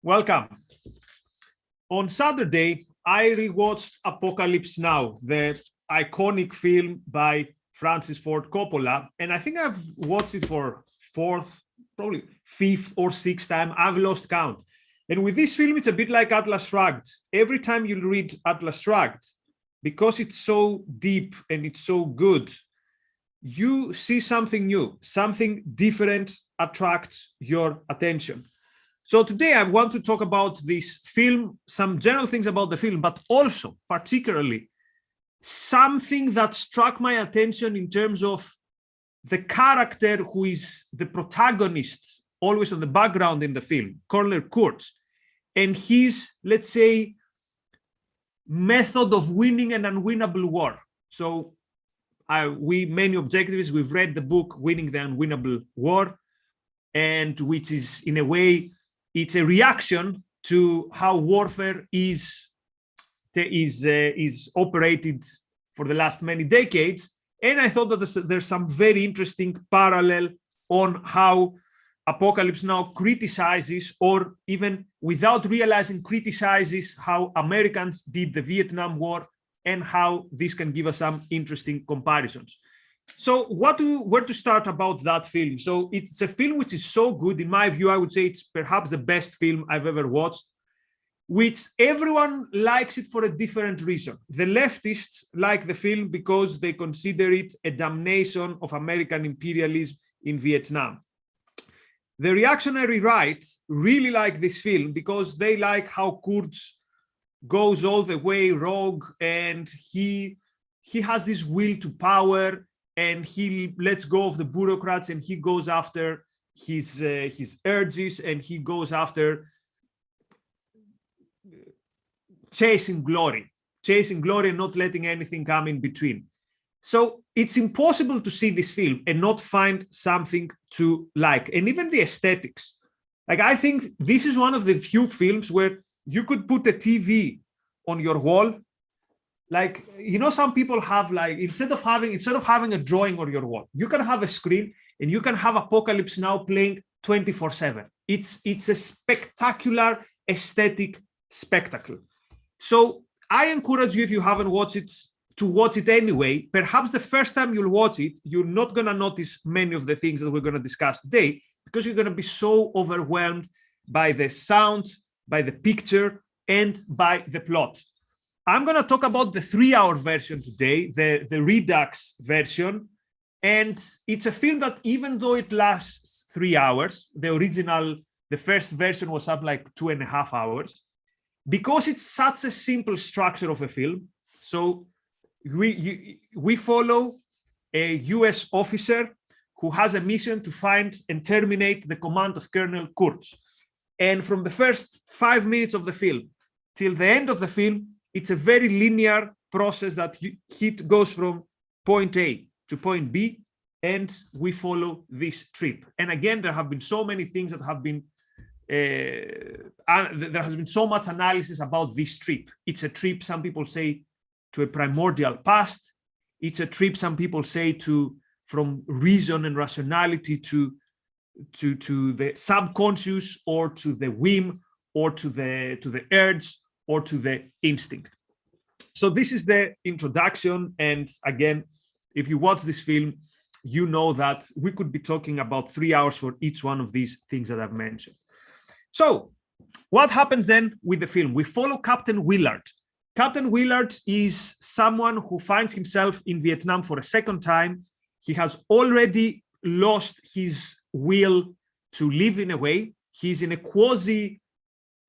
Welcome. On Saturday, I rewatched Apocalypse Now, the iconic film by Francis Ford Coppola, and I think I've watched it for fourth, probably fifth or sixth time. I've lost count. And with this film, it's a bit like Atlas Shrugged. Every time you read Atlas Shrugged, because it's so deep and it's so good, you see something new, something different attracts your attention. So today I want to talk about this film, some general things about the film, but also particularly something that struck my attention in terms of the character who is the protagonist, always on the background in the film, Colonel Kurtz, and his, let's say, method of winning an unwinnable war. So many objectivists, we've read the book, Winning the Unwinnable War, and which is in a way, it's a reaction to how warfare is operated for the last many decades. And I thought that there's some very interesting parallel on how Apocalypse Now criticizes, or even without realizing criticizes, how Americans did the Vietnam War and how this can give us some interesting comparisons. So where to start about that film? So it's a film which is so good. In my view, I would say it's perhaps the best film I've ever watched, which everyone likes it for a different reason. The leftists like the film because they consider it a damnation of American imperialism in Vietnam. The reactionary right really like this film because they like how Kurtz goes all the way rogue, and he has this will to power, and he lets go of the bureaucrats, and he goes after his urges, and he goes after chasing glory and not letting anything come in between. So it's impossible to see this film and not find something to like. And even the aesthetics. Like, I think this is one of the few films where you could put a TV on your wall. Like, you know, some people have, like, instead of having a drawing on your wall, you can have a screen and you can have Apocalypse Now playing 24/7. It's a spectacular aesthetic spectacle. So I encourage you, if you haven't watched it, to watch it anyway. Perhaps the first time you'll watch it, you're not going to notice many of the things that we're going to discuss today, because you're going to be so overwhelmed by the sound, by the picture, and by the plot. I'm going to talk about the 3-hour version today, the Redux version. And it's a film that, even though it lasts 3 hours, the first version was up like 2.5 hours, because it's such a simple structure of a film. So we follow a US officer who has a mission to find and terminate the command of Colonel Kurtz. And from the first 5 minutes of the film till the end of the film, it's a very linear process that he goes from point A to point B, and we follow this trip. And again, there have been so many things that have been, there has been so much analysis about this trip. It's a trip, some people say, to a primordial past. It's a trip, some people say, from reason and rationality to the subconscious, or to the whim, or to the urge, or to the instinct. So this is the introduction. And again, if you watch this film, you know that we could be talking about 3 hours for each one of these things that I've mentioned. So what happens then with the film? We follow Captain Willard. Captain Willard is someone who finds himself in Vietnam for a second time. He has already lost his will to live in a way. He's in a quasi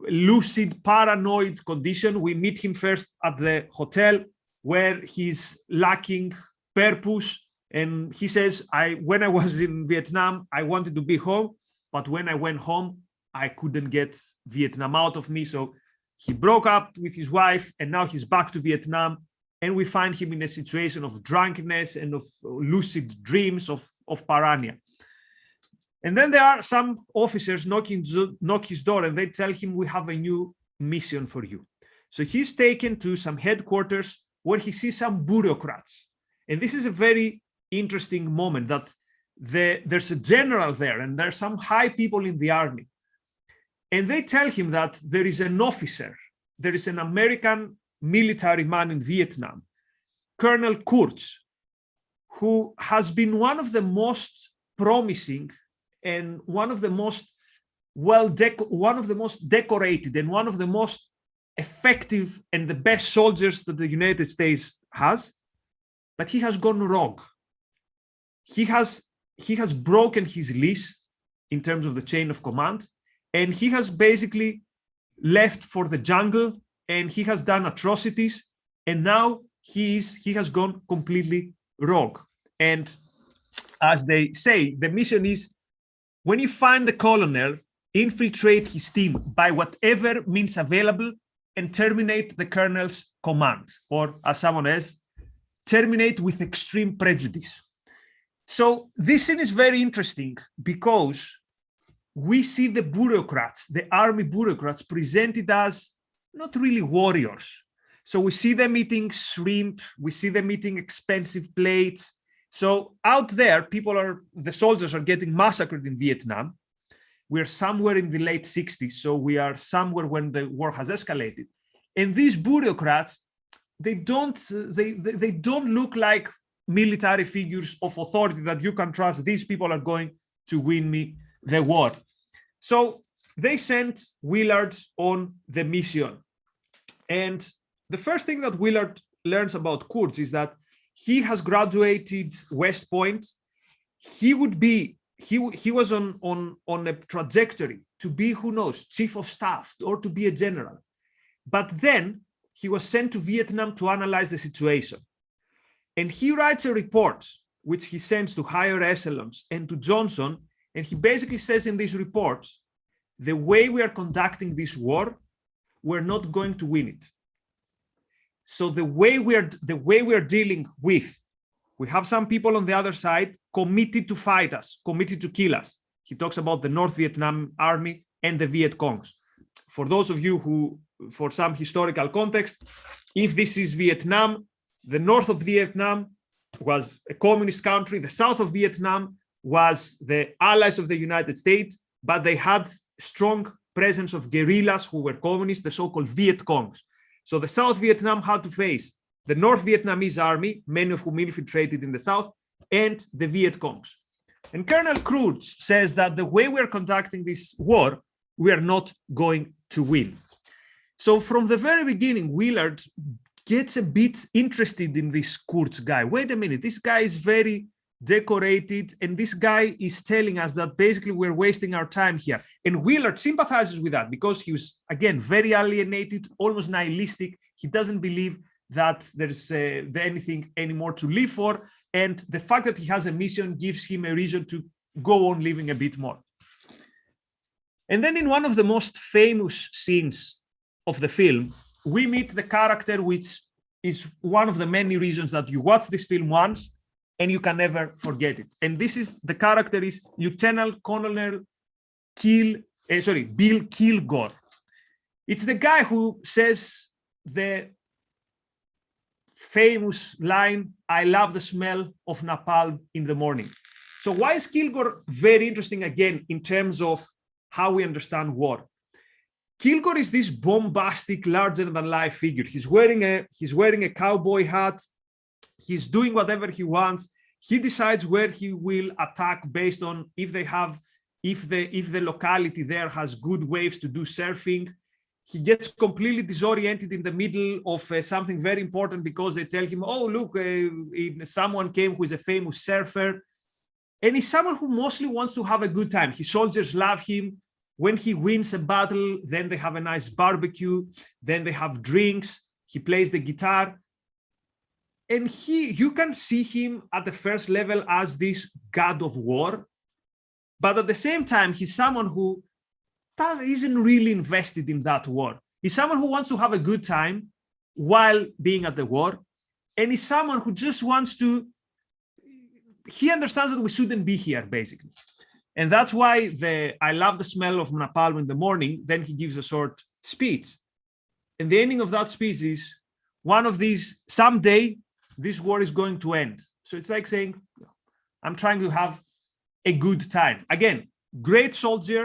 lucid, paranoid condition. We meet him first at the hotel where he's lacking purpose. And he says, when I was in Vietnam, I wanted to be home. But when I went home, I couldn't get Vietnam out of me. So he broke up with his wife, and now he's back to Vietnam. And we find him in a situation of drunkenness and of lucid dreams of paranoia. And then there are some officers knock his door, and they tell him, we have a new mission for you. So he's taken to some headquarters where he sees some bureaucrats. And this is a very interesting moment, that there's a general there, and there's some high people in the army. And they tell him that there is an officer, there is an American military man in Vietnam, Colonel Kurtz, who has been one of the most promising and one of the most decorated and one of the most effective and the best soldiers that the United States has, but he has gone wrong. He has broken his lease in terms of the chain of command, and he has basically left for the jungle, and he has done atrocities, and now he has gone completely wrong. And as they say, the mission is, when you find the colonel, infiltrate his team by whatever means available and terminate the colonel's command, or as someone else, terminate with extreme prejudice. So this scene is very interesting because we see the bureaucrats, the army bureaucrats, presented as not really warriors. So we see them eating shrimp, we see them eating expensive plates. So out there, the soldiers are getting massacred in Vietnam. We're somewhere in the late 60s, so we are somewhere when the war has escalated. And these bureaucrats, they don't look like military figures of authority that you can trust. These people are going to win me the war. So they sent Willard on the mission. And the first thing that Willard learns about Kurtz is that he has graduated West Point. He was on a trajectory to be, who knows, chief of staff or to be a general. But then he was sent to Vietnam to analyze the situation. And he writes a report, which he sends to higher echelons and to Johnson. And he basically says in these reports, the way we are conducting this war, we're not going to win it. So the way we are dealing with, we have some people on the other side committed to fight us, committed to kill us. He talks about the North Vietnam Army and the Viet Congs. For those of you who, for some historical context, if this is Vietnam, the north of Vietnam was a communist country, the south of Vietnam was the allies of the United States, but they had strong presence of guerrillas who were communists, the so-called Viet Congs. So the South Vietnam had to face the North Vietnamese army, many of whom infiltrated in the south, and the Viet Congs. And Colonel Kurtz says that the way we're conducting this war, we are not going to win. So from the very beginning, Willard gets a bit interested in this Kurtz guy. Wait a minute, this guy is very decorated, and this guy is telling us that basically we're wasting our time here. And Willard sympathizes with that because he was, again, very alienated, almost nihilistic. He doesn't believe that there's anything anymore to live for. And the fact that he has a mission gives him a reason to go on living a bit more. And then in one of the most famous scenes of the film, we meet the character, which is one of the many reasons that you watch this film once and you can never forget it. And this is, the character is Lieutenant Colonel Bill Kilgore. It's the guy who says the famous line, "I love the smell of napalm in the morning." So why is Kilgore very interesting, again, in terms of how we understand war? Kilgore is this bombastic, larger-than-life figure. He's wearing a cowboy hat. He's doing whatever he wants. He decides where he will attack based on if the locality there has good waves to do surfing. He gets completely disoriented in the middle of something very important because they tell him, "Oh, look, someone came who is a famous surfer." And he's someone who mostly wants to have a good time. His soldiers love him. When he wins a battle, then they have a nice barbecue. Then they have drinks. He plays the guitar. And you can see him at the first level as this god of war. But at the same time, he's someone who isn't really invested in that war. He's someone who wants to have a good time while being at the war. And he's someone who just wants to, he understands that we shouldn't be here, basically. And that's why "I love the smell of napalm in the morning," then he gives a short speech. And the ending of that speech is, one of these, someday, this war is going to end. So it's like saying, I'm trying to have a good time. Again, great soldier,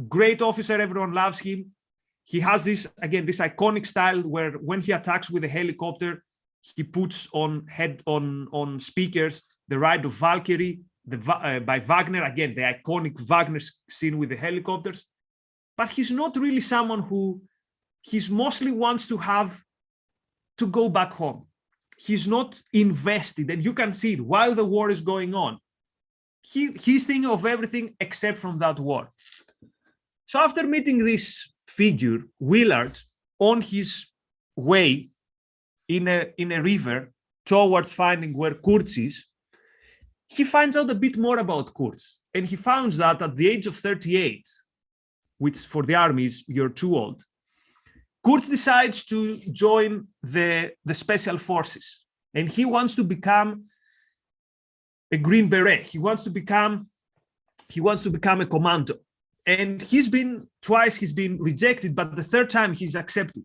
great officer, everyone loves him. He has this, again, this iconic style where when he attacks with a helicopter, he puts on speakers the Ride of Valkyrie by Wagner, again, the iconic Wagner scene with the helicopters. But he's not really someone who, he's mostly wants to go back home. He's not invested, and you can see it while the war is going on. He's thinking of everything except from that war. So after meeting this figure, Willard, on his way in a river towards finding where Kurtz is, he finds out a bit more about Kurtz. And he finds that at the age of 38, which for the army is you're too old, Kurtz decides to join the special forces. And he wants to become a Green Beret. He wants to become a commando. And he's been rejected, but the third time he's accepted.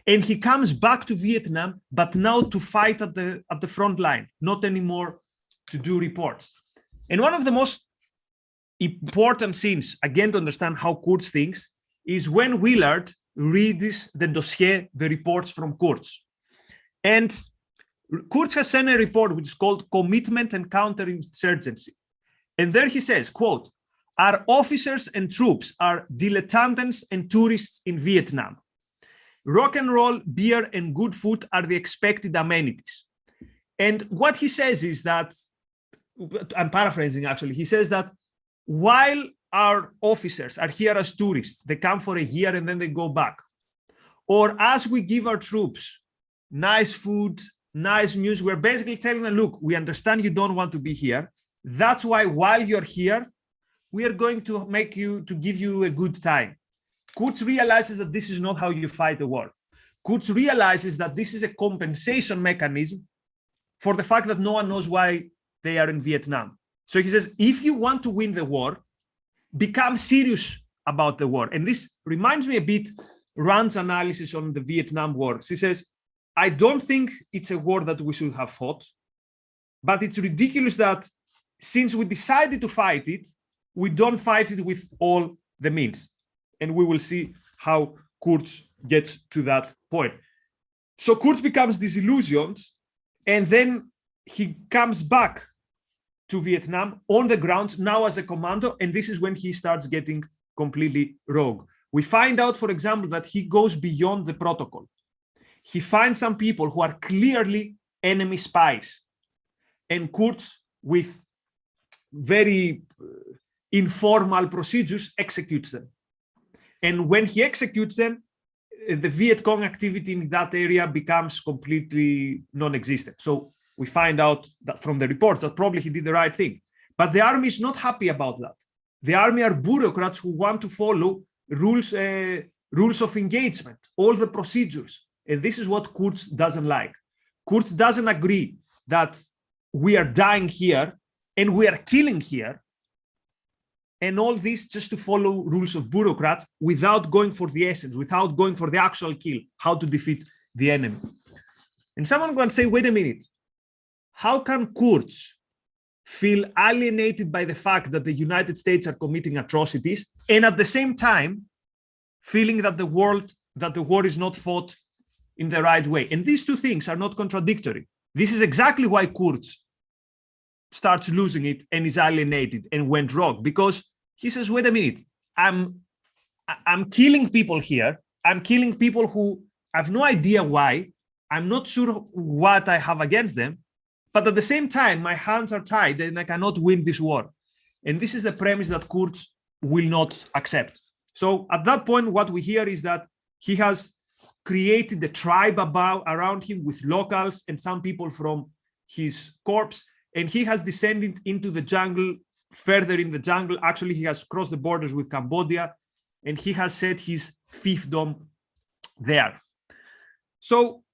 And he comes back to Vietnam, but now to fight at the front line, not anymore to do reports. And one of the most important scenes, again, to understand how Kurtz thinks, is when Willard reads the dossier, the reports from Kurtz. And Kurtz has sent a report which is called Commitment and Counterinsurgency. And there he says, quote, "Our officers and troops are dilettantes and tourists in Vietnam. Rock and roll, beer, and good food are the expected amenities." And what he says is that, I'm paraphrasing actually, he says that while our officers are here as tourists, they come for a year and then they go back, or as we give our troops nice food, nice music, we're basically telling them, look, we understand you don't want to be here. That's why while you're here, we are going to give you a good time. Kurtz realizes that this is not how you fight a war. Kurtz realizes that this is a compensation mechanism for the fact that no one knows why they are in Vietnam. So he says, if you want to win the war, become serious about the war. And this reminds me a bit Rand's analysis on the Vietnam War. He says, I don't think it's a war that we should have fought, but it's ridiculous that since we decided to fight it, we don't fight it with all the means. And we will see how Kurtz gets to that point. So Kurtz becomes disillusioned, and then he comes back to Vietnam on the ground, now as a commando, and this is when he starts getting completely rogue. We find out, for example, that he goes beyond the protocol. He finds some people who are clearly enemy spies, and Kurtz, with very informal procedures, executes them. And when he executes them, the Viet Cong activity in that area becomes completely non-existent. So we find out that from the reports that probably he did the right thing. But the army is not happy about that. The army are bureaucrats who want to follow rules of engagement, all the procedures. And this is what Kurtz doesn't like. Kurtz doesn't agree that we are dying here and we are killing here, and all this just to follow rules of bureaucrats without going for the essence, without going for the actual kill, how to defeat the enemy. And someone can say, wait a minute, how can Kurtz feel alienated by the fact that the United States are committing atrocities and at the same time feeling that the war is not fought in the right way? And these two things are not contradictory. This is exactly why Kurtz starts losing it and is alienated and went wrong, because he says, wait a minute, I'm killing people here. I'm killing people who have no idea why. I'm not sure what I have against them. But at the same time, my hands are tied and I cannot win this war. And this is the premise that Kurtz will not accept. So at that point, what we hear is that he has created a tribe around him with locals and some people from his corps. And he has descended into the jungle, further in the jungle. Actually, he has crossed the borders with Cambodia, and he has set his fiefdom there. So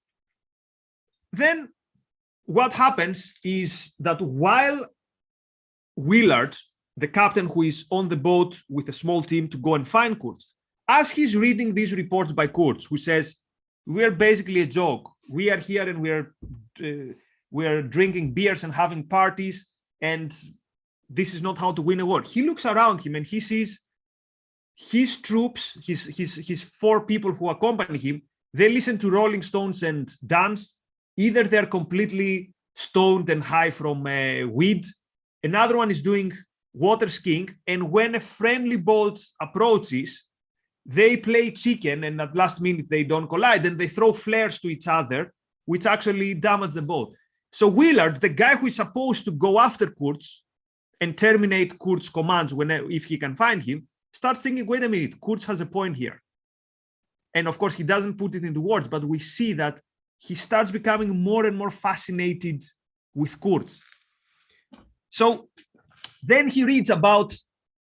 then what happens is that while Willard, the captain who is on the boat with a small team to go and find Kurtz, as he's reading these reports by Kurtz, who says, we're basically a joke. We are here and we're drinking beers and having parties, and this is not how to win a war. He looks around him and he sees his troops, his 4 people who accompany him, they listen to Rolling Stones and dance. Either they're completely stoned and high from weed. Another one is doing water skiing. And when a friendly boat approaches, they play chicken, and at last minute they don't collide, and they throw flares to each other, which actually damage the boat. So Willard, the guy who is supposed to go after Kurtz and terminate Kurtz's commands if he can find him, starts thinking, wait a minute, Kurtz has a point here. And of course, he doesn't put it into words, but we see that he starts becoming more and more fascinated with Kurtz. So then he reads about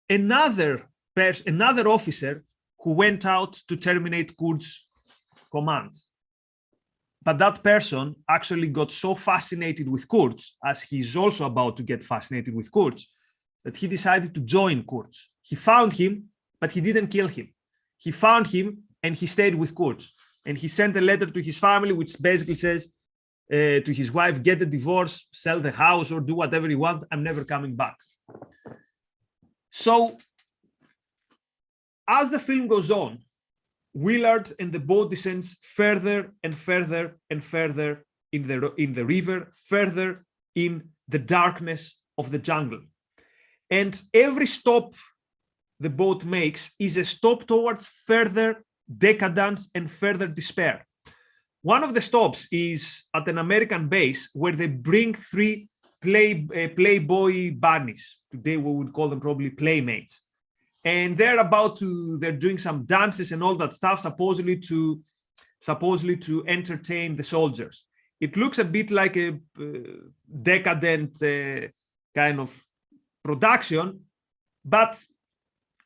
another officer who went out to terminate Kurtz's commands. But that person actually got so fascinated with Kurtz, as he's also about to get fascinated with Kurtz, that he decided to join Kurtz. He found him, but he didn't kill him. He found him and he stayed with Kurtz. And he sent a letter to his family, which basically says to his wife, get a divorce, sell the house, or do whatever you want. I'm never coming back. So as the film goes on, Willard and the boat descends further and further and further in the river, further in the darkness of the jungle. And every stop the boat makes is a stop towards further decadence and further despair. One of the stops is at an American base where they bring 3 Playboy bunnies. Today we would call them probably playmates. And they're doing some dances and all that stuff, supposedly to entertain the soldiers. It looks a bit like a decadent kind of production, but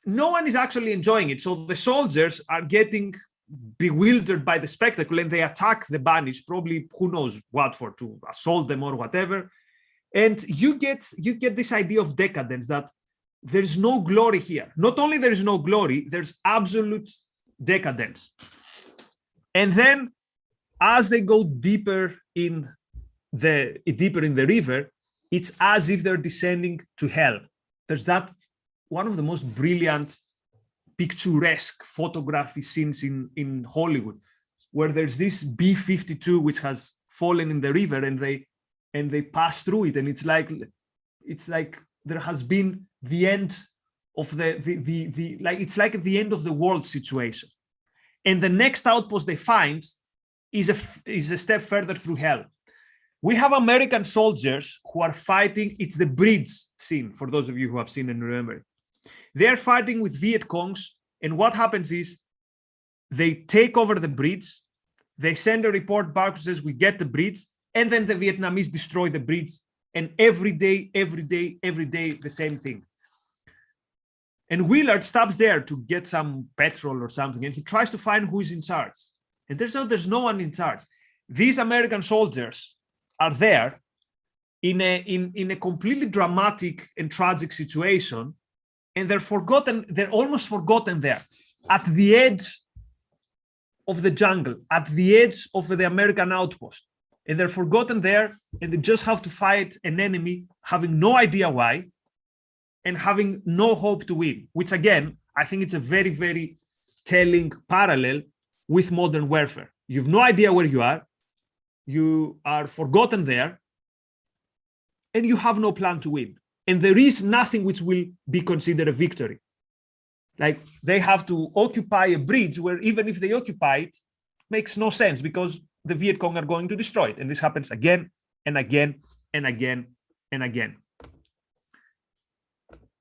no one is actually enjoying it. So the soldiers are getting bewildered by the spectacle, and they attack the bunnies, probably who knows what for, to assault them or whatever. And you get this idea of decadence, that there's no glory here. Not only there is no glory, there's absolute decadence. And then as they go deeper in the river, it's as if they're descending to hell. There's that one of the most brilliant picturesque photography scenes in Hollywood, where there's this B-52 which has fallen in the river, and they pass through it, and it's like there has been the end of it's like at the end of the world situation. And the next outpost they find is a step further through hell. We have American soldiers who are fighting. It's the bridge scene, for those of you who have seen and remember. They're fighting with Viet Congs, and what happens is they take over the bridge, they send a report back that says we get the bridge, and then the Vietnamese destroy the bridge, and every day, the same thing. And Willard stops there to get some petrol or something, and he tries to find who is in charge. And there's no one in charge. These American soldiers are there in a completely dramatic and tragic situation, and they're almost forgotten there, at the edge of the jungle, at the edge of the American outpost. And they're forgotten there, and they just have to fight an enemy, having no idea why, and having no hope to win, which again, I think it's a very, very telling parallel with modern warfare. You have no idea where you are forgotten there, and you have no plan to win. And there is nothing which will be considered a victory. Like, they have to occupy a bridge where even if they occupy it, makes no sense, because the Viet Cong are going to destroy it. And this happens again and again and again and again.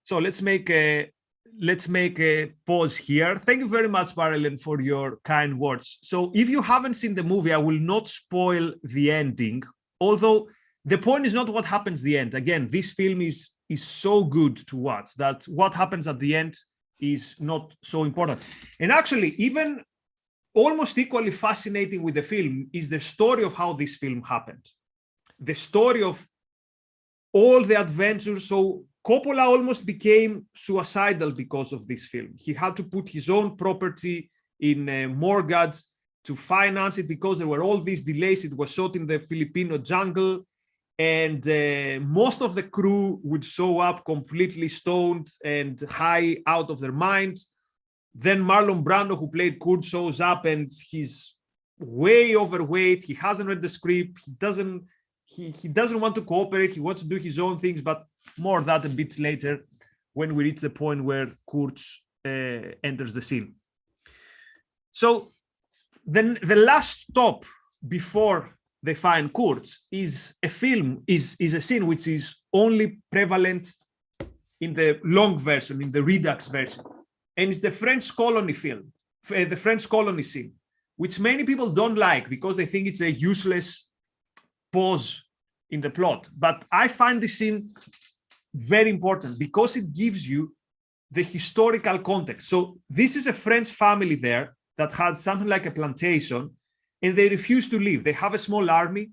So let's make a pause here. Thank you very much, Marilyn, for your kind words. So if you haven't seen the movie, I will not spoil the ending, although the point is not what happens at the end. Again, this film is so good to watch that what happens at the end is not so important. And actually, even almost equally fascinating with the film is the story of how this film happened. The story of all the adventures. So Coppola almost became suicidal because of this film. He had to put his own property in mortgage to finance it, because there were all these delays. It was shot in the Filipino jungle, and most of the crew would show up completely stoned and high out of their minds. Then Marlon Brando, who played Kurtz, shows up and he's way overweight. He hasn't read the script. He doesn't want to cooperate. He wants to do his own things, but more of that a bit later when we reach the point where Kurtz enters the scene. So then the last stop before they find Kurtz is a scene which is only prevalent in the long version, in the Redux version. And it's the French colony film, the French colony scene, which many people don't like because they think it's a useless pause in the plot. But I find this scene very important because it gives you the historical context. So this is a French family there that had something like a plantation, and they refuse to leave. They have a small army,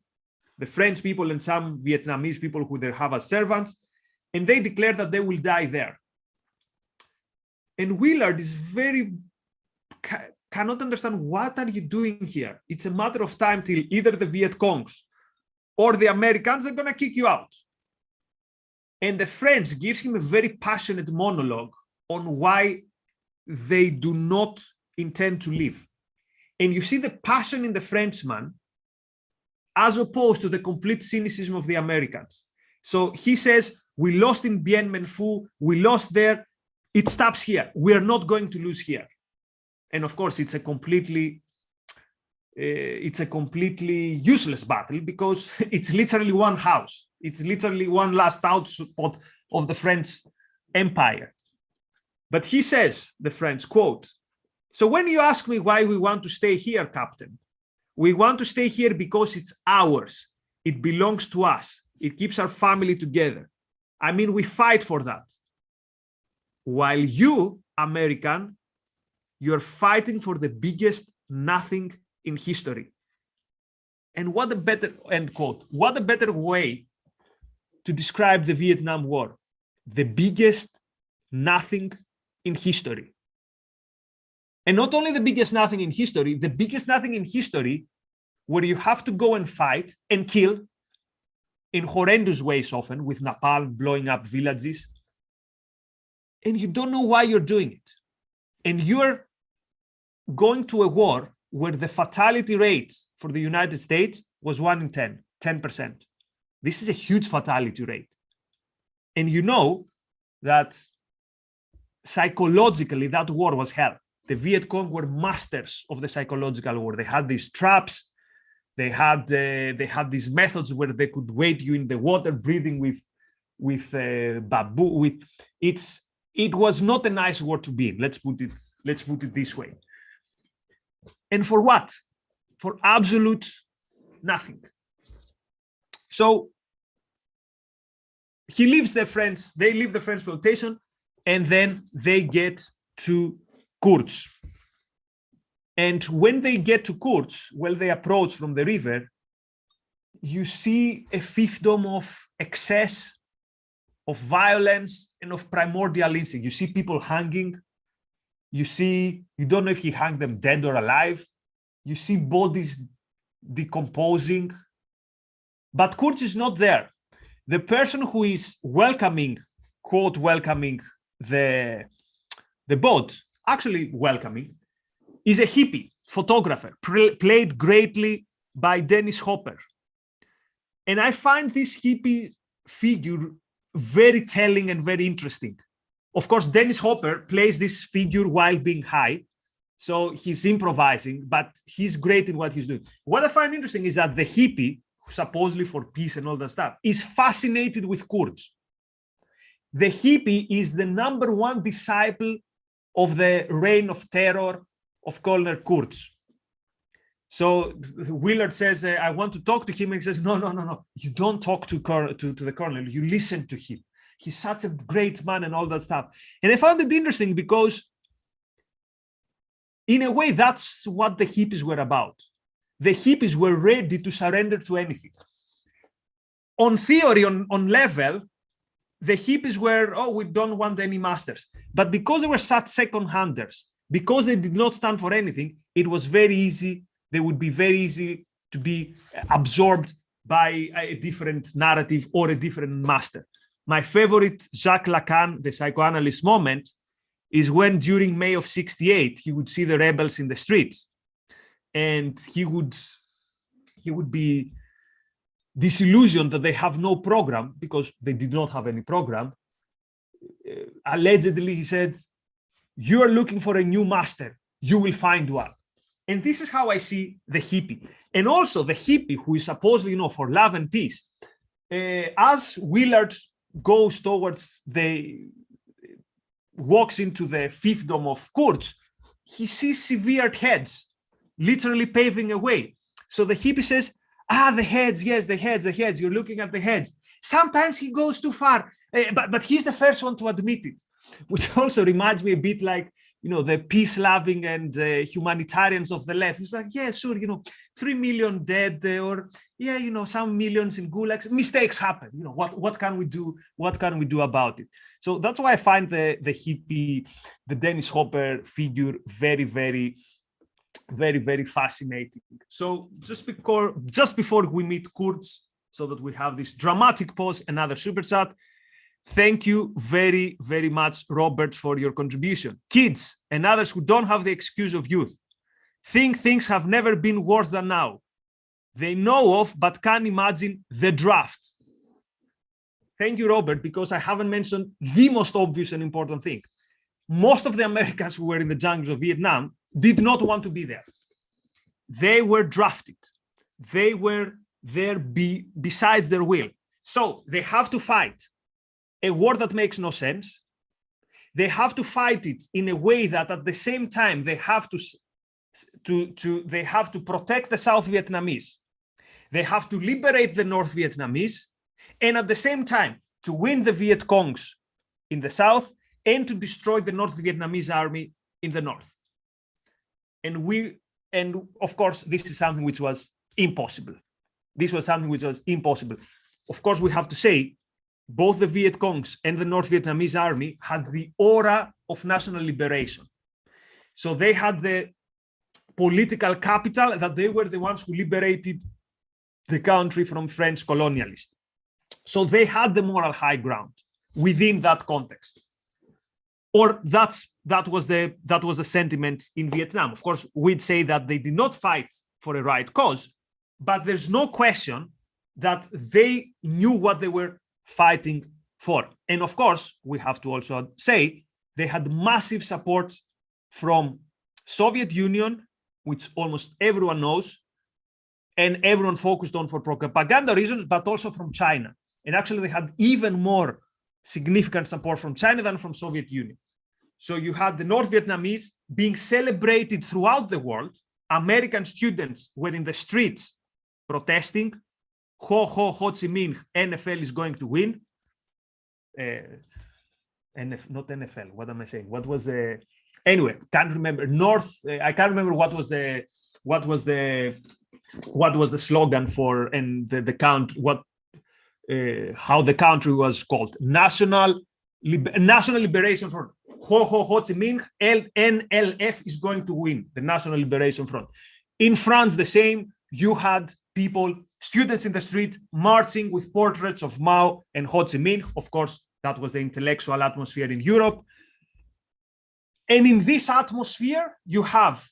the French people and some Vietnamese people who they have as servants, and they declare that they will die there. And Willard is cannot understand, what are you doing here? It's a matter of time till either the Viet Congs or the Americans are gonna kick you out. And the French gives him a very passionate monologue on why they do not intend to leave. And you see the passion in the Frenchman as opposed to the complete cynicism of the Americans. So he says, we lost in Bien Minh Phu, we lost there, it stops here. We are not going to lose here. And of course, it's a completely useless battle because it's literally one house. It's literally one last outspot of the French Empire. But he says, the French quote, "So when you ask me why we want to stay here, Captain, we want to stay here because it's ours. It belongs to us. It keeps our family together. I mean, we fight for that. While you, American, you're fighting for the biggest nothing in history." And what a better, end quote, what a better way to describe the Vietnam War. The biggest nothing in history. And not only the biggest nothing in history, the biggest nothing in history where you have to go and fight and kill in horrendous ways often with napalm blowing up villages. And you don't know why you're doing it. And you're going to a war where the fatality rate for the United States was 1 in 10%. This is a huge fatality rate. And you know that psychologically that war was hell. The Viet Cong were masters of the psychological war. They had these traps. They had these methods where they could weight you in the water, breathing with bamboo. It was not a nice war to be in. Let's put it this way. And for what? For absolute nothing. So he leaves the French. They leave the French plantation, and then they get to Kurtz. And when they get to Kurtz, when they approach from the river, you see a fiefdom of excess, of violence, and of primordial instinct. You see people hanging. You don't know if he hanged them dead or alive. You see bodies decomposing. But Kurtz is not there. The person who is welcoming, quote, welcoming the boat, actually welcoming, is a hippie photographer, played greatly by Dennis Hopper. And I find this hippie figure very telling and very interesting. Of course, Dennis Hopper plays this figure while being high, so he's improvising, but he's great in what he's doing. What I find interesting is that the hippie, supposedly for peace and all that stuff, is fascinated with Kurtz. The hippie is the #1 disciple of the reign of terror of Colonel Kurtz. So Willard says, I want to talk to him, and he says, no, you don't talk to the colonel, you listen to him. He's such a great man and all that stuff. And I found it interesting because in a way, that's what the hippies were about. The hippies were ready to surrender to anything. On theory, on level, the hippies were, we don't want any masters. But because they were such second-handers, because they did not stand for anything, it was very easy. They would be very easy to be absorbed by a different narrative or a different master. My favorite Jacques Lacan, the psychoanalyst moment, is when during May of '68 he would see the rebels in the streets, and he would be disillusioned that they have no program, because they did not have any program. Allegedly, he said, "You are looking for a new master. You will find one." And this is how I see the hippie. And also the hippie, who is supposedly, for love and peace. As Willard goes towards walks into the fiefdom of Kurtz, he sees severe heads literally paving a way. So the hippie says, the heads, yes, the heads, you're looking at the heads. Sometimes he goes too far, but he's the first one to admit it, which also reminds me a bit like, the peace-loving and humanitarians of the left. It's like, yeah, sure, 3 million dead, or some millions in gulags. Mistakes happen. What can we do? What can we do about it? So that's why I find the hippie, the Dennis Hopper figure very, very, very, very fascinating. So just before we meet Kurtz, so that we have this dramatic pause, another super chat. Thank you very, very much, Robert, for your contribution. Kids and others who don't have the excuse of youth think things have never been worse than now. They know of, but can't imagine the draft. Thank you, Robert, because I haven't mentioned the most obvious and important thing. Most of the Americans who were in the jungles of Vietnam did not want to be there. They were drafted. They were there besides their will. So they have to fight a war that makes no sense. They have to fight it in a way that at the same time they have to protect the South Vietnamese. They have to liberate the North Vietnamese, and at the same time to win the Viet Congs in the South and to destroy the North Vietnamese army in the North. And of course, this is something which was impossible. This was something which was impossible. Of course, we have to say, both the Viet Congs and the North Vietnamese army had the aura of national liberation. So they had the political capital, that they were the ones who liberated the country from French colonialists. So they had the moral high ground within that context. Or that was the sentiment in Vietnam. Of course, we'd say that they did not fight for a right cause, but there's no question that they knew what they were fighting for. And of course, we have to also say they had massive support from Soviet Union, which almost everyone knows, and everyone focused on for propaganda reasons, but also from China. And actually, they had even more significant support from China than from Soviet Union. So you had the North Vietnamese being celebrated throughout the world. American students were in the streets protesting. Ho, ho, Ho Chi Minh, NFL is going to win. Not NFL, what am I saying? What was the... Anyway, can't remember. I can't remember what was the slogan for, and the count, how the country was called. National Liberation Front. Ho, ho, Ho Chi Minh, NLF is going to win, the National Liberation Front. In France, the same. You had people, students in the street, marching with portraits of Mao and Ho Chi Minh. Of course, that was the intellectual atmosphere in Europe. And in this atmosphere, you have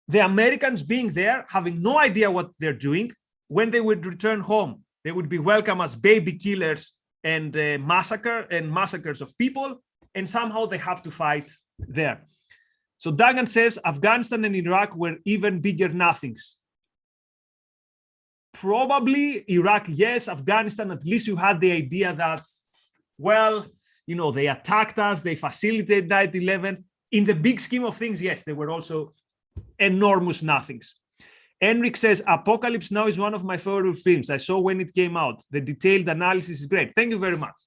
the Americans being there, having no idea what they're doing. When they would return home, they would be welcomed as baby killers and massacres of people. And somehow they have to fight there. So Dagan says Afghanistan and Iraq were even bigger nothings. Probably Iraq, yes. Afghanistan, at least you had the idea that, well, they attacked us, they facilitated 9/11. In the big scheme of things, yes, they were also enormous nothings. Enric says, Apocalypse Now is one of my favorite films. I saw when it came out. The detailed analysis is great. Thank you very much.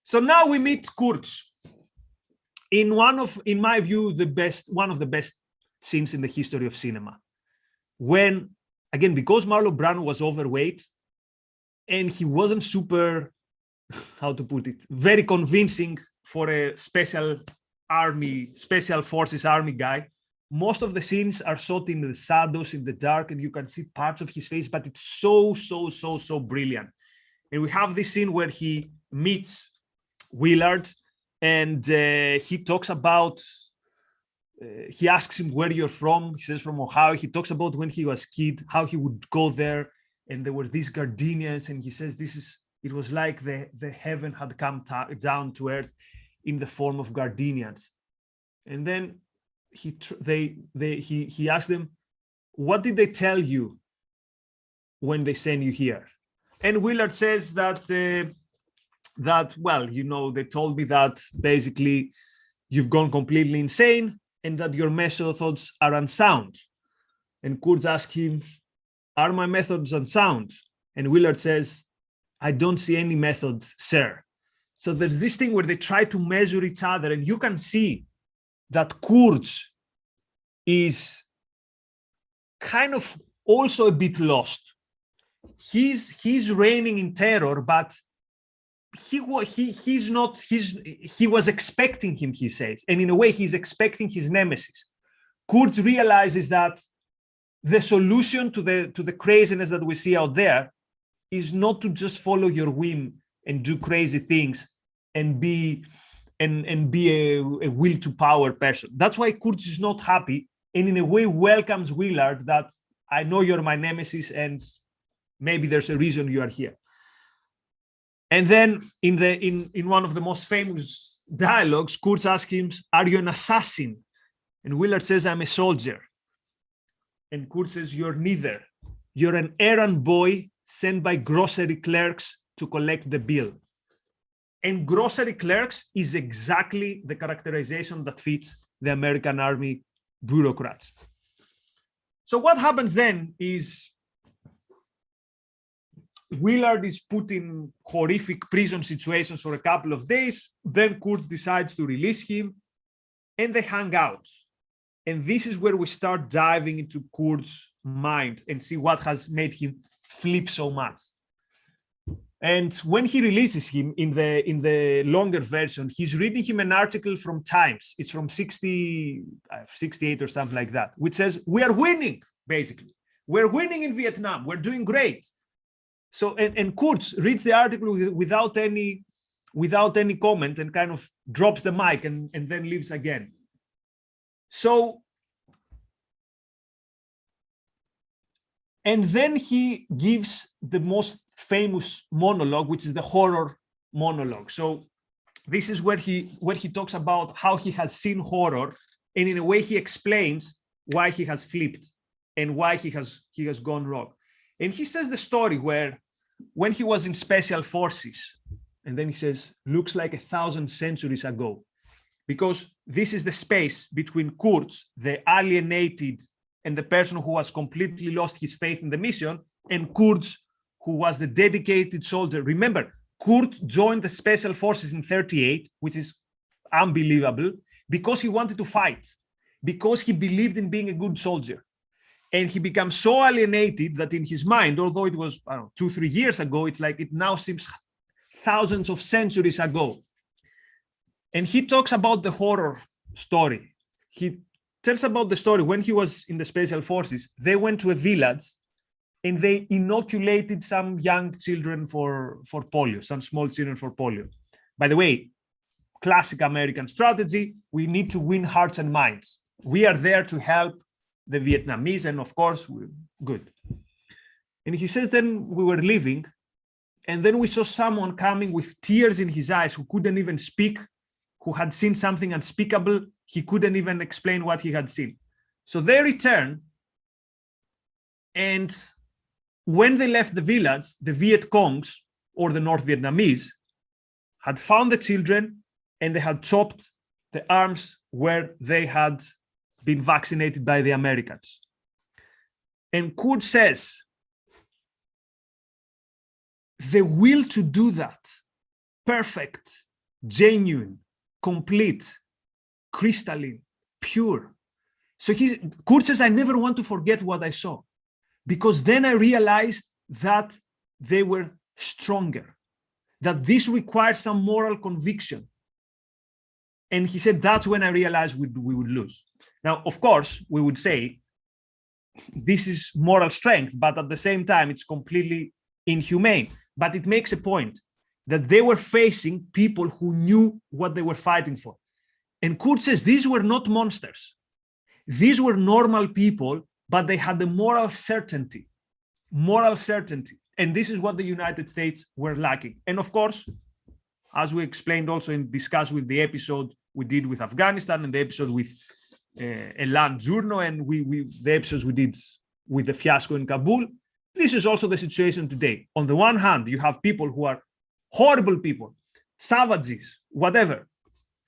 So now we meet Kurtz in my view, one of the best scenes in the history of cinema. When, again, because Marlon Brando was overweight and he wasn't super, how to put it, very convincing for a special forces army guy, most of the scenes are shot in the shadows, in the dark, and you can see parts of his face, but it's so brilliant. And we have this scene where he meets Willard, And he talks about, he asks him where you're from. He says from Ohio. He talks about when he was a kid, how he would go there, and there were these gardenias, and he says it was like the heaven had come down to earth in the form of gardenias. And then he asked them, what did they tell you when they sent you here? And Willard says that well, they told me that basically you've gone completely insane and that your methods are unsound. And Kurtz asks him, are my methods unsound? And Willard says, I don't see any method, sir. So there's this thing where they try to measure each other, and you can see that Kurtz is kind of also a bit lost. He's reigning in terror, but he was expecting him, he says, and in a way he's expecting his nemesis. Kurtz realizes that the solution to the craziness that we see out there is not to just follow your whim and do crazy things and be a will to power person. That's why Kurtz is not happy, and in a way welcomes Willard, that I know you're my nemesis and maybe there's a reason you are here. And then in one of the most famous dialogues, Kurtz asks him, are you an assassin? And Willard says, I'm a soldier. And Kurtz says, you're neither. You're an errand boy sent by grocery clerks to collect the bill. And grocery clerks is exactly the characterization that fits the American army bureaucrats. So what happens then is Willard is put in horrific prison situations for a couple of days. Then Kurtz decides to release him, and they hang out. And this is where we start diving into Kurtz's mind and see what has made him flip so much. And when he releases him in the longer version, he's reading him an article from Times. It's from 68 or something like that, which says, we are winning, basically. We're winning in Vietnam. We're doing great. So, and Kurtz reads the article without any comment and kind of drops the mic and then leaves again. So, and then he gives the most famous monologue, which is the horror monologue. So this is where he talks about how he has seen horror, and in a way he explains why he has flipped and why he has gone wrong. And he says the story where when he was in special forces, and then he says, looks like 1,000 centuries ago, because this is the space between Kurtz, the alienated and the person who has completely lost his faith in the mission, and Kurtz, who was the dedicated soldier. Remember, Kurtz joined the special forces in 1938, which is unbelievable, because he wanted to fight, because he believed in being a good soldier. And he becomes so alienated that in his mind, although it was 2-3 years ago, it's like it now seems thousands of centuries ago. And he talks about the horror story. He tells about the story when he was in the special forces. They went to a village and they inoculated some young children for polio, some small children for polio. By the way, classic American strategy, we need to win hearts and minds. We are there to help the Vietnamese, and of course, we're good. And he says, then we were leaving, and then we saw someone coming with tears in his eyes who couldn't even speak, who had seen something unspeakable. He couldn't even explain what he had seen. So they returned, and when they left the village, the Viet Congs, or the North Vietnamese, had found the children, and they had chopped the arms where they had been vaccinated by the Americans. And Kurtz says, the will to do that, perfect, genuine, complete, crystalline, pure. So Kurtz says, I never want to forget what I saw, because then I realized that they were stronger, that this requires some moral conviction. And he said, that's when I realized we would lose. Now, of course, we would say this is moral strength, but at the same time, it's completely inhumane. But it makes a point. that they were facing people who knew what they were fighting for. And Kurtz says these were not monsters. These were normal people, but they had the moral certainty. And this is what the United States were lacking. And of course, as we explained also and discussed with the episode we did with Afghanistan and the episode with Elan Journo and the episodes we did with the fiasco in Kabul, this is also the situation today. On the one hand, you have people who are horrible people, savages, whatever,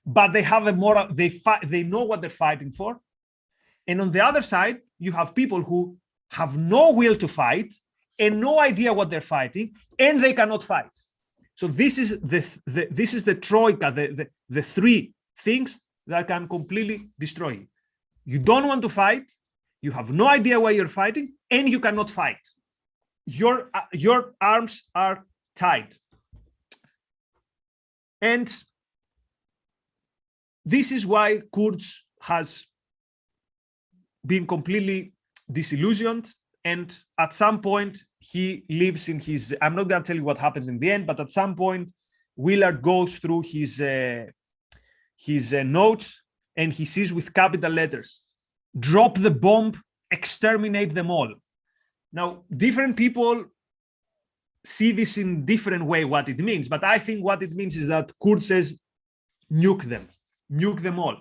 but they have a moral, they know what they're fighting for. And on the other side, you have people who have no will to fight and no idea what they're fighting, and they cannot fight. So this is the troika, the three things that can completely destroy you. You don't want to fight, you have no idea why you're fighting, and you cannot fight. Your arms are tied. And this is why Kurtz has been completely disillusioned, and at some point he lives in his, I'm not going to tell you what happens in the end, but at some point Willard goes through his notes and he sees with capital letters, drop the bomb, exterminate them all. Now, different people see this in different way what it means, but I think what it means is that Kurtz says, nuke them all.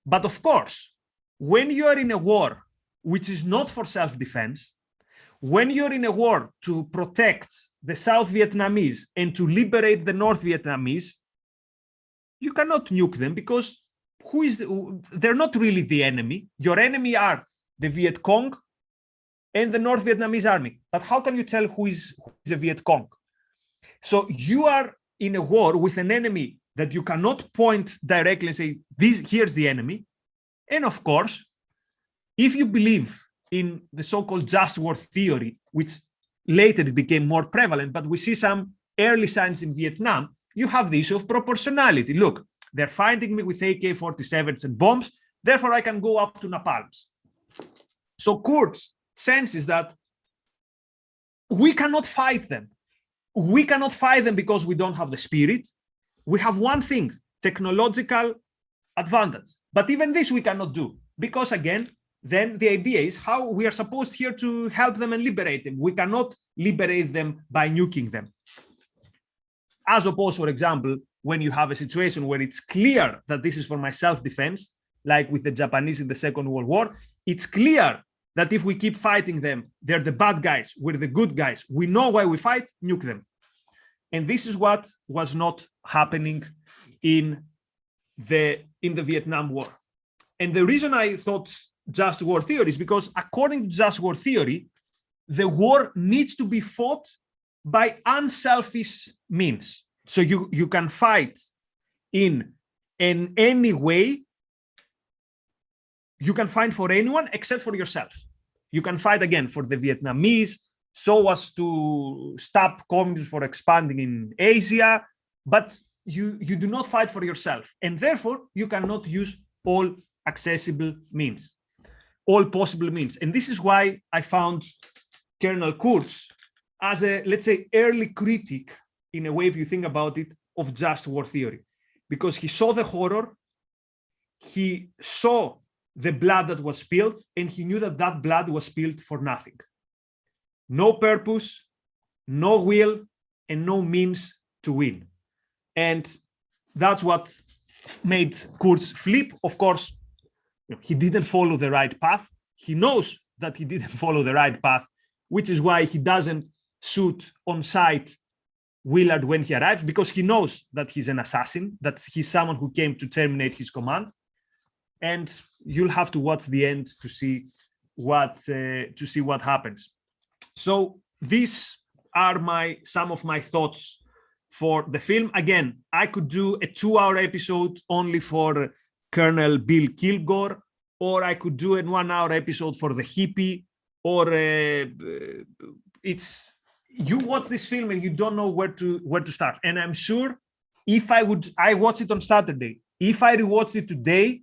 But of course, when you are in a war which is not for self-defense, when you're in a war to protect the South Vietnamese and to liberate the North Vietnamese, you cannot nuke them because they're not really the enemy. Your enemy are the Viet Cong and the North Vietnamese army. But how can you tell who is the Viet Cong? So you are in a war with an enemy that you cannot point directly and say, here's the enemy. And of course, if you believe in the so-called just war theory, which later became more prevalent, but we see some early signs in Vietnam, you have the issue of proportionality. Look, they're fighting me with AK-47s and bombs, therefore I can go up to napalms. So Kurtz senses that we cannot fight them. We cannot fight them because we don't have the spirit. We have one thing, technological advantage. But even this we cannot do because, again, then the idea is how we are supposed here to help them and liberate them. We cannot liberate them by nuking them. As opposed, for example, when you have a situation where it's clear that this is for my self-defense, like with the Japanese in the Second World War, it's clear that if we keep fighting them, they're the bad guys, we're the good guys. We know why we fight, nuke them. And this is what was not happening in the Vietnam War. And the reason I thought just war theory is because according to just war theory, the war needs to be fought by unselfish means. So you can fight in any way you can fight for anyone except for yourself. You can fight again for the Vietnamese so as to stop communism from expanding in Asia, but you do not fight for yourself. And therefore, you cannot use all accessible means, all possible means. And this is why I found Colonel Kurtz as a, let's say, early critic, in a way, if you think about it, of just war theory. Because he saw the horror, he saw the blood that was spilled, and he knew that that blood was spilled for nothing. No purpose, no will, and no means to win. And that's what made Kurtz flip. Of course, he didn't follow the right path. He knows that he didn't follow the right path, which is why he doesn't shoot on sight Willard when he arrives, because he knows that he's an assassin, that he's someone who came to terminate his command. And you'll have to watch the end to see what happens. So these are some of my thoughts for the film. Again, I could do a 2-hour episode only for Colonel Bill Kilgore, or I could do a 1-hour episode for the hippie, or you watch this film and you don't know where to start. And I'm sure if I watched it on Saturday, if I rewatched it today,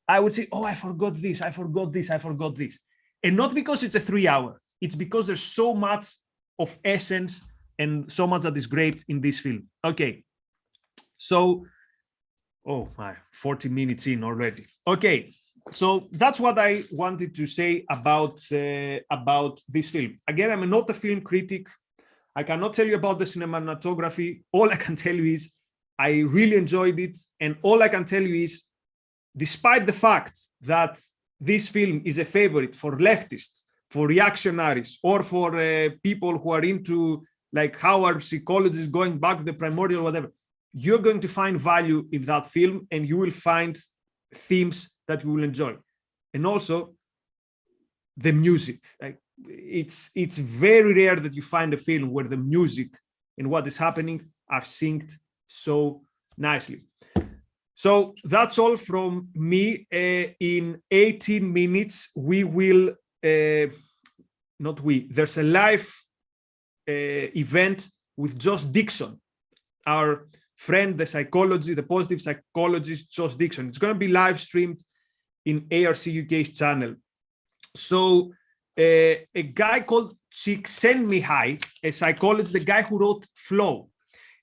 I would say, oh, I forgot this, I forgot this, I forgot this. And not because it's a 3-hour, it's because there's so much of essence and so much that is great in this film. Okay, so, oh my, 40 minutes in already. Okay, so that's what I wanted to say about this film. Again, I'm not a film critic. I cannot tell you about the cinematography. All I can tell you is I really enjoyed it, and all I can tell you is, despite the fact that this film is a favorite for leftists, for reactionaries, or for people who are into like how our psychology is going back to the primordial, whatever, you're going to find value in that film, and you will find themes that you will enjoy. And also the music. Like, it's very rare that you find a film where the music and what is happening are synced so nicely. So that's all from me. In 18 minutes, we will, there's a live event with Josh Dixon, our friend, the positive psychologist, Josh Dixon. It's going to be live streamed in ARC UK's channel. So a guy called Csikszentmihalyi, a psychologist, the guy who wrote Flow,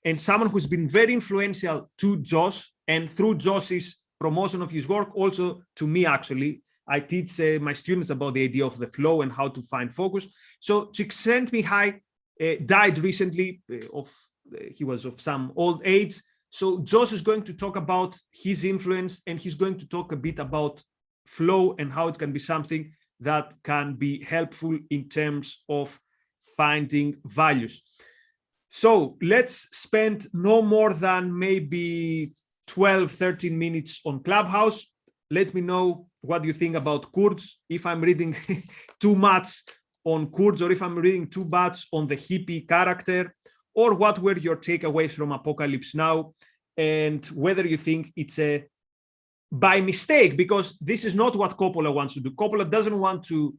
and someone who's been very influential to Josh, and through Josh's promotion of his work, also to me, actually. I teach my students about the idea of the flow and how to find focus. So Csikszentmihalyi died recently. He was of some old age. So Josh is going to talk about his influence, and he's going to talk a bit about flow and how it can be something that can be helpful in terms of finding values. So let's spend no more than maybe 12, 13 minutes on Clubhouse. Let me know what you think about Kurtz, if I'm reading too much on Kurtz, or if I'm reading too much on the hippie character, or what were your takeaways from Apocalypse Now, and whether you think it's a by mistake, because this is not what Coppola wants to do. Coppola doesn't want to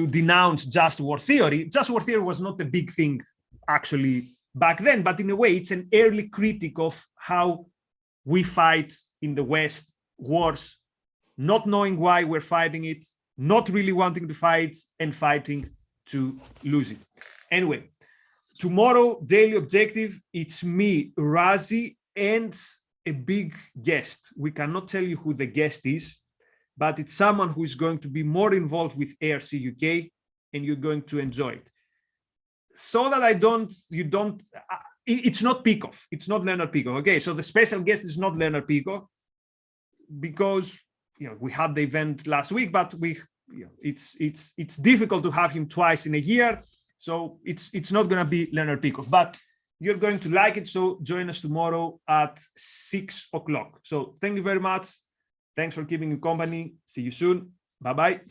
denounce just war theory. Just war theory was not a big thing actually back then, but in a way it's an early critique of how we fight in the West wars, not knowing why we're fighting it, not really wanting to fight, and fighting to lose it. Anyway, tomorrow, Daily Objective, it's me, Razi, and a big guest. We cannot tell you who the guest is, but it's someone who is going to be more involved with ARC UK, and you're going to enjoy it. So that it's not Peikoff. It's not Leonard Peikoff. Okay, so the special guest is not Leonard Peikoff, because we had the event last week, but it's difficult to have him twice in a year. So it's not going to be Leonard Peikoff, but you're going to like it. So join us tomorrow at 6 o'clock. So thank you very much. Thanks for keeping me company. See you soon. Bye-bye.